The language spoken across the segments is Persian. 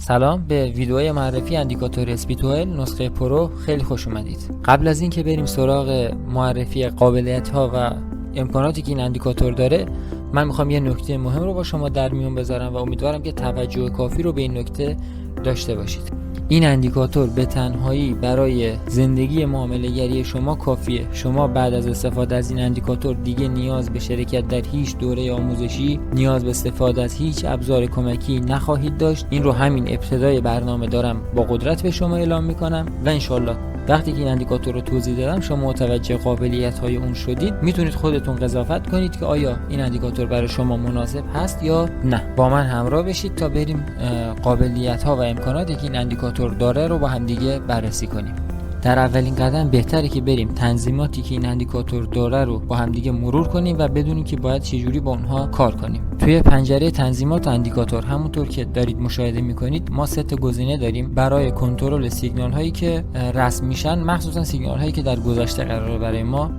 سلام، به ویدیوی معرفی اندیکاتور اسپیتوئل نسخه پرو خیلی خوش اومدید. قبل از اینکه بریم سراغ معرفی قابلیت‌ها و امکاناتی که این اندیکاتور داره، من میخوام یه نکته مهم رو با شما در میون بذارم و امیدوارم که توجه کافی رو به این نکته داشته باشید. این اندیکاتور به تنهایی برای زندگی معامله‌گری شما کافیه. شما بعد از استفاده از این اندیکاتور دیگه نیاز به شرکت در هیچ دوره آموزشی، نیاز به استفاده از هیچ ابزار کمکی نخواهید داشت. این رو همین ابتدای برنامه دارم با قدرت به شما اعلام میکنم و انشالله وقتی که این اندیکاتور رو توضیح دادم شما متوجه قابلیت‌های اون شدید، میتونید خودتون قضاوت کنید که آیا این اندیکاتور برای شما مناسب هست یا نه. با من همراه بشید تا بریم قابلیت‌ها و امکاناتی که این اندیکاتور داره رو با هم دیگه بررسی کنیم. در اولین قدم بهتره که بریم تنظیماتی که این اندیکاتور داره رو با هم دیگه مرور کنیم و بدونیم که باید چجوری با اونها کار کنیم. توی پنجره تنظیمات اندیکاتور همونطور که دارید مشاهده میکنید ما 3 تا گزینه داریم برای کنترل سیگنال هایی که رسم میشن، مخصوصا سیگنال هایی که در گذشته قراره برای ما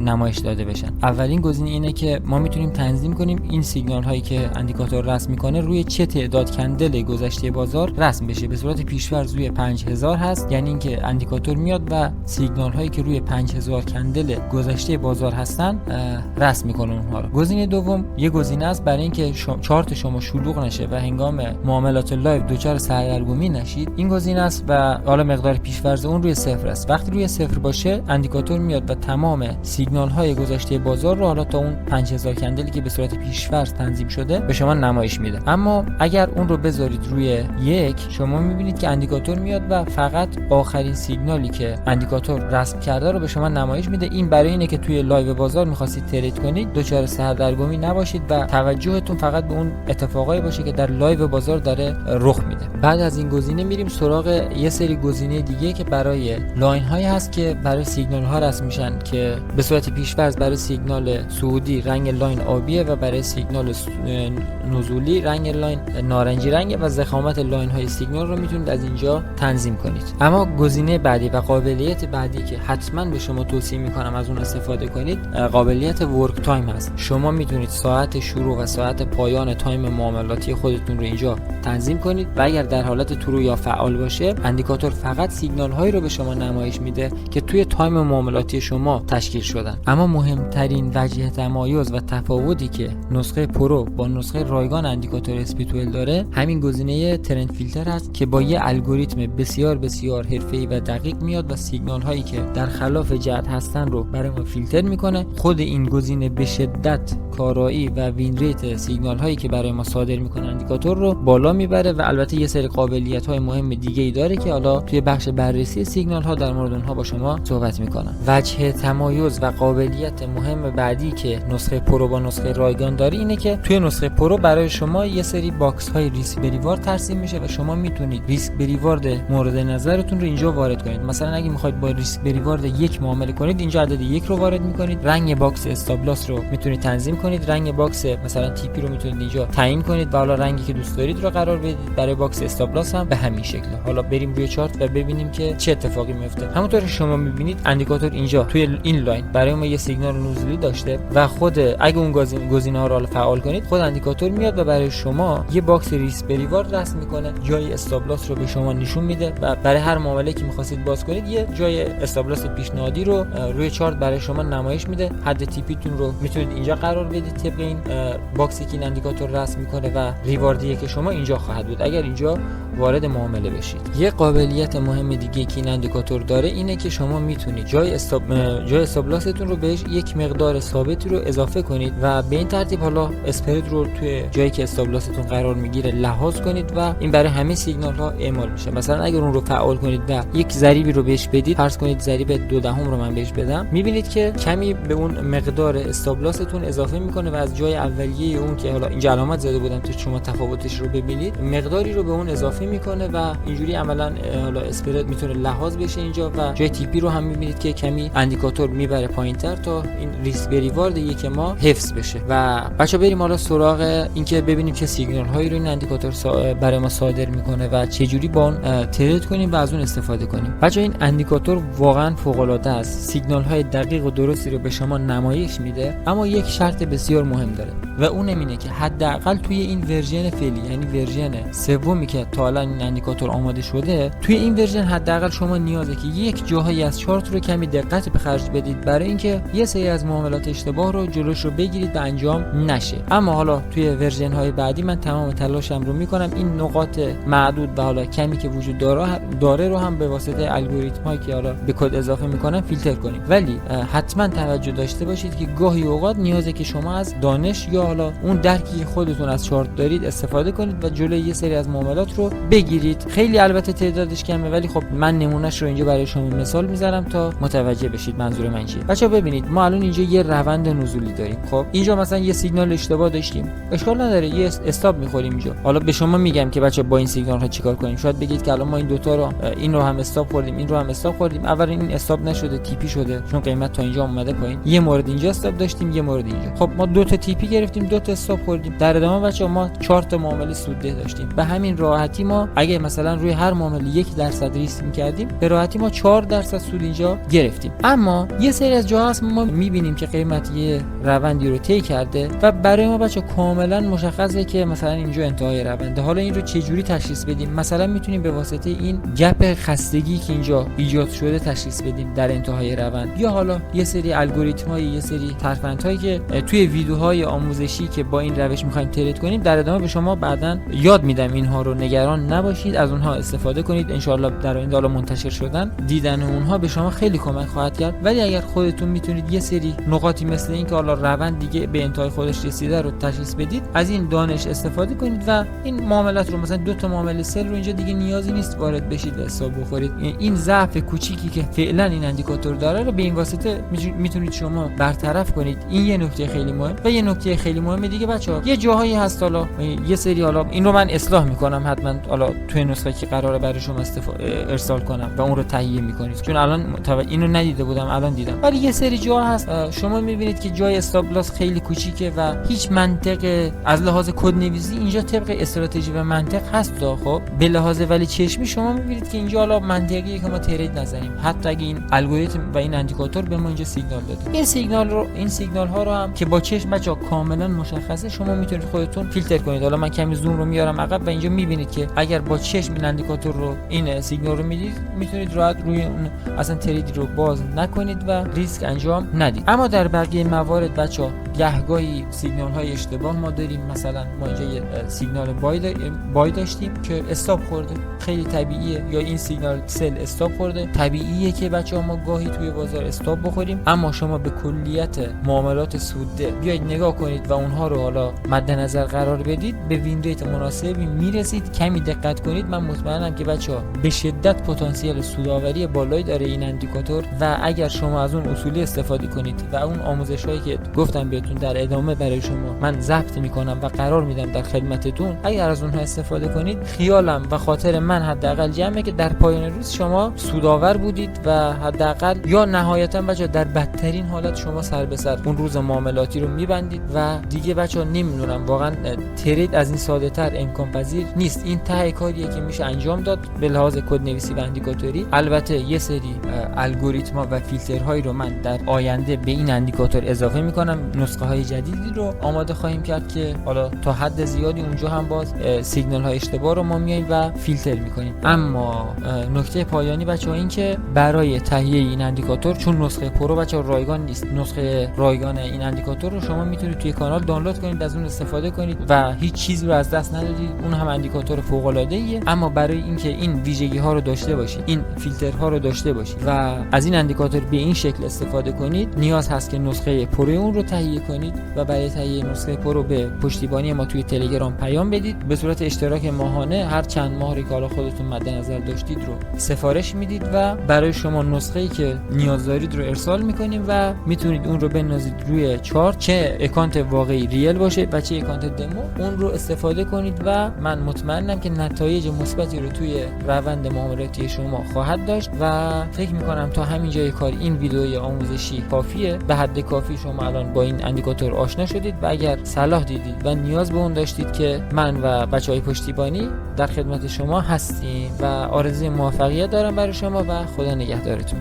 نمایش داده بشن. اولین گزینه اینه که ما میتونیم تنظیم کنیم این سیگنال هایی که اندیکاتور رسم میکنه روی چه تعداد کندل گذشته بازار رسم بشه. به صورت پیش‌فرض روی 5000 هست، یعنی اینکه اندیکاتور میاد و سیگنال هایی که روی 5000 کندل گذشته بازار هستن رسم میکنه اونها رو. گزینه دوم یه گزینه است برای اینکه چارت شما شلوغ نشه و هنگام معاملات لایو دچار سردرگمی نشید. این گزینه است و حالا مقدار پیش‌فرض اون روی 0 است. وقتی روی 0 باشه اندیکاتور میاد و تمام سیگنال های گذشته بازار رو حالا تا اون 5000 کندلی که به صورت پیش‌فرض تنظیم شده به شما نمایش میده. اما اگر اون رو بذارید روی 1 شما میبینید که اندیکاتور میاد و فقط آخرین سیگنالی که اندیکاتور رسم کرده رو به شما نمایش میده. این برای اینه که توی لایو بازار می‌خواستید ترید کنید دچار سردرگمی نباشید و توجهتون فقط به اون اتفاقایی باشه که در لایو بازار داره رخ میده. بعد از این گزینه میریم سراغ یه سری گزینه دیگه که برای لاین هایی هست که برای سیگنال ها رسم میشن که به صورت پیش‌فرض برای سیگنال صعودی رنگ لاین آبیه و برای سیگنال نزولی رنگ لاین نارنجی رنگه و ضخامت لاین های سیگنال رو میتونید از اینجا تنظیم کنید. اما گزینه بعدی و قابلیت بعدی که حتما به شما توصیه میکنم از اون استفاده کنید قابلیت ورک تایم هست. شما میتونید ساعت شروع و ساعت پایان تایم معاملاتی خودتون رو اینجا تنظیم کنید و اگر در حالت ترو یا فعال باشه اندیکاتور فقط سیگنال هایی رو به شما نمایش میده که توی تایم معاملاتی شما تشکیل شدن. اما مهمترین وجه تمایز و تفاوتی که نسخه پرو با نسخه رایگان اندیکاتور اسپیتوئل داره همین گزینه ترند فیلتر هست که با یه الگوریتم بسیار حرفه‌ای و دقیق میاد و سیگنال هایی که در خلاف جهت هستن رو برای ما فیلتر میکنه. خود این گزینه به شدت کارایی و وین ریت سیگنال هایی که برای ما صادر میکنه اندیکاتور رو بالا میبره و البته یه سری قابلیت های مهم دیگه ای داره که حالا توی بخش بررسی سیگنال ها در مورد اونها با شما صحبت میکنم. وجه تمایز و قابلیت مهم بعدی که نسخه پرو با نسخه رایگان داره اینه که توی نسخه پرو برای شما یه سری باکس های ریسک بریوارد ترسیم میشه و شما میتونید ریسک بریوارد مورد نظرتون رو اینجا وارد کنید. مثلا اگه میخواید با ریسک بریوارد 1 معامله کنید اینجا عدد 1 رو وارد میکنید. رنگ باکس استاپ لاس رو میتونید تنظیم کنید. رنگ باکس مثلا تی پی رو میتونید اینجا تعیین کنید و حالا رنگی که دوست دارید رو قرار بدید. برای باکس استاپ لاس هم به همین شکل. حالا بریم روی چارت و ببینیم که چه اتفاقی میفته. همونطور که شما میبینید اندیکاتور اینجا توی این لاین برای ما یه سیگنال نزولی داشته و خود اگه اون گزینه‌ها رو فعال کنید خود اندیکاتور میاد و برای شما یه باکس ریسک بریوارد رسم میکنه. جای استاپ لاس رو به شما نشون میده و برای هر معامله که می‌خواستید باز کنید یه جای استاپ لاس پیشنهادی رو روی چارت برای شما نمایش میده. حد تی پی تون رو میتونید اینجا قرار بدید طبق این باکسی که این اندیکاتور رسم میکنه و ریواردی که شما اینجا خواهد بود اگر اینجا وارد معامله بشید. یه قابلیت مهم دیگه که این اندیکاتور داره اینه که شما میتونید جای استاپ لاستون رو بهش یک مقدار ثابتی رو اضافه کنید و به این ترتیب حالا اسپرید رو توی جایی که استاپ لاستون قرار میگیره لحاظ کنید و این برای همه سیگنال ها اعمال میشه. مثلا اگر اون رو فعال کنید و یک ضریبی رو بهش بدید، فرض کنید ضریب 2 دهم رو من بهش بدم، میبینید که کمی به اون مقدار استاپ لاستون اضافه میکنه و از جای اولیه اون که حالا اینجا علامت زده بودم تا شما تفاوتش رو ببینید مقداری رو به اون اضافه میکنه و اینجوری عملا حالا اسپرد میتونه لحاظ بشه اینجا و جای تی پی رو هم میبینید که کمی اندیکاتور میبره پایینتر تا این ریسک بریوارد که ما حفظ بشه. و بچا بریم حالا سراغ اینکه ببینیم چه سیگنال هایی رو این اندیکاتور برای ما صادر میکنه و چه جوری با اون ترید کنیم و از اون استفاده کنیم. بچا این اندیکاتور واقعا فوق العاده است. سیگنال های دقیق و درستی رو به شما نمایش میده، اما یک شرط بسیار مهم داره و اون اینه که حداقل توی این ورژن فعلی، یعنی ورژن سومی که تا الان این اندیکاتور آماده شده، توی این ورژن حداقل شما نیازه که یک جاهایی از چارت رو کمی دقت به خرج بدید برای اینکه یه سری از معاملات اشتباه رو جلوش رو بگیرید و انجام نشه. اما حالا توی ورژن های بعدی من تمام تلاشم رو میکنم این نقاط معدود و حالا کمی که وجود داره رو هم به واسطه الگوریتم هایی که حالا به کد اضافه میکنم فیلتر کنیم. ولی حتما توجه داشته باشید که گاهی اوقات نیازه که شما از دانش یا حالا اون درکی خودتون از چارت دارید استفاده کنید و جلوی یه سری از معاملات رو بگیرید. خیلی البته تعدادش کمه ولی خب من نمونهش رو اینجا برای شما مثال میذارم تا متوجه بشید منظور من چیه. بچا ببینید ما الان اینجا یه روند نزولی داریم. خب اینجا مثلا یه سیگنال اشتباه داشتیم، اشکال نداره یه استاپ میخوریم اینجا. حالا به شما میگم که بچا با این سیگنال ها چیکار کنیم. شاید بگید که الان ما این دوتا رو این رو هم استاپ خوردیم، این رو هم استاپ خوردیم. اول این استاپ نشده، تیپی شده چون قیمت تا اینجا اومده پایین. یه مورد اینجا استاپ داشتیم، یه مورد اینجا. خب ما دو تا تیپی گرفتیم، دو تا استاپ خوردیم. در ادامه بچا ما 4 تا معامله سودده داشتیم. به همین راحتی ما اگه مثلا روی هر معامله 1% ریسک می‌کردیم، به راحتی ما 4% سود اینجا گرفتیم. اما یه سری از جاها هست ما می‌بینیم که قیمت یه روندی رو طی کرده و برای ما بچا کاملا مشخصه که مثلا اینجا انتهای رونده. حالا این رو چه جوری تشخیص بدیم؟ مثلا میتونیم به واسطه این گپ خستگی که اینجا ایجاد شده تشخیص بدیم در انتهای روند، یا حالا یه سری الگوریتم‌های، یه سری ترفندهایی که توی ویدیوهای آموزشی که با این روش می‌خوایم ترید کنیم در ادامه به شما بعداً یاد میدم. اینها رو نگران نباشید، از اونها استفاده کنید. ان شاءالله در آینده حالا منتشر شدن دیدن اونها به شما خیلی کمک خواهد کرد. ولی اگر خودتون میتونید یه سری نقاطی مثل این که حالا روند دیگه به انتهای خودش رسیده رو تشخیص بدید، از این دانش استفاده کنید و این معاملات رو مثلا 2 تا معامله سل رو اینجا دیگه نیازی نیست وارد بشید و حساب بخورید. این ضعف کوچیکی که فعلا این اندیکاتور داره رو به این واسطه میتونید شما برطرف کنید. این یه نکته خیلی مهم. و یه نکته خیلی مهم دیگه بچه‌ها، یه جاهایی هست حالا یه سری حالا این رو من اصلاح میکنم حتما حالا توی نسخه که قراره برای شما ارسال کنم و اون رو تهیه میکنید، چون الان اینو ندیده بودم الان دیدم. ولی یه سری جا هست شما میبینید که جای استاپ لاس خیلی کوچیکه و هیچ منطق از لحاظ کدنویسی اینجا طبق استراتژی و منطق هست. خب به لحاظ ولی چشمی شما میبینید که اینجا حالا منطقیه که ما ترید نزنیم، حتی اگه این الگوریتم و این اندیکاتور به ما اینجا سیگنال داده. این سیگنال ها رو هم که با چشم بچا کاملا مشخصه شما میتونید خودتون فیلتر کنید. حالا من کمی زوم رو میارم عقب و اینجا میبینید که اگر با چشم این اندیکاتور رو این سیگنال رو میدید میتونید راحت روی اون اصلا تریدی رو باز نکنید و ریسک انجام ندید. اما در بقیه موارد بچا گهگاهی سیگنال های اشتباه ما داریم. مثلا ما اینجا یه سیگنال بای داشتیم که استاپ خورده، خیلی طبیعیه. یا این سیگنال سل استاپ خورده، طبیعیه که بچه‌ها ما گاهی توی بازار استاپ بخوریم. اما شما به کلیت معاملات سوده بیاید نگاه کنید و اونها رو حالا مد نظر قرار بدید، به وین ریت مناسبی میرسید. کمی دقت کنید، من مطمئنم که بچه‌ها به شدت پتانسیل سودآوری بالایی داره این اندیکاتور و اگر شما از اون اصولی استفاده کنید و اون آموزش‌هایی که گفتم بهتون در ادامه برای شما من ضبط میکنم و قرار میدم در خدمتتون، اگر از اونها استفاده کنید، خیالم و خاطر من حداقل جمعه که در پایان روز شما سودآور بودید و حداقل یا نهایتا بچه‌ها در بدترین حالت شما سر به سر اون روز معاملاتی رو میبندید و دیگه بچه‌ها نمیدونم واقعا ترید از این ساده تر امکان پذیر نیست. این ته کاریه که میشه انجام داد به لحاظ کدنویسی و اندیکاتوری. البته یه سری الگوریتم‌ها و فیلترهایی رو من در آینده به این اندیکاتور اضافه میکنم. نسخه های جدیدی رو آماده خواهیم کرد که حالا تا حد زیادی اونجا هم باز سیگنال های اشتباه رو ما میایم و فیلتر میکنیم. اما نکته پایانی بچه‌ها این که برای تهیه این اندیکاتور، چون نسخه پرو بچه‌ها رایگان نیست، نسخه رایگان این اندیکاتور رو شما میتونید توی کانال دانلود کنید، از اون استفاده کنید و هیچ چیزی رو از دست ندادید. اون هم اندیکاتور فوق العاده ایه. اما برای اینکه این ویژگی ها رو داشته باشید، این فیلترها رو داشته باشید و از این اندیکاتور به این شکل استفاده کنید، نیاز هست که نسخه پرو اون رو تهیه کنید و برای تهیه نسخه پرو به پشتیبانی ما توی تلگرام پیام بدید. به صورت اشتراک ماهانه هر چند ماهی که حالا خودتون مد نظر داشتید رو سفارش میدید و برای شما نسخه‌ای که نیاز دارید رو ارسال میکنیم و میتونید اون رو بنازید روی چارت، چه اکانت واقعی ریل باشه و چه اکانت دمو، اون رو استفاده کنید و من مطمئنم که نتایج مثبتی رو توی روند معاملاتی شما خواهد داشت و فکر میکنم تا همین جای کار این ویدیوی آموزشی کافیه. به حد کافی شما الان با این اندیکاتور آشنا شدید و اگر صلاح دیدید و نیاز به اون داشتید که من و بچهای پشتیبانی در خدمت شما هستیم و آرزوی موفقیت دارم برای شما و خدا نگهدارتون.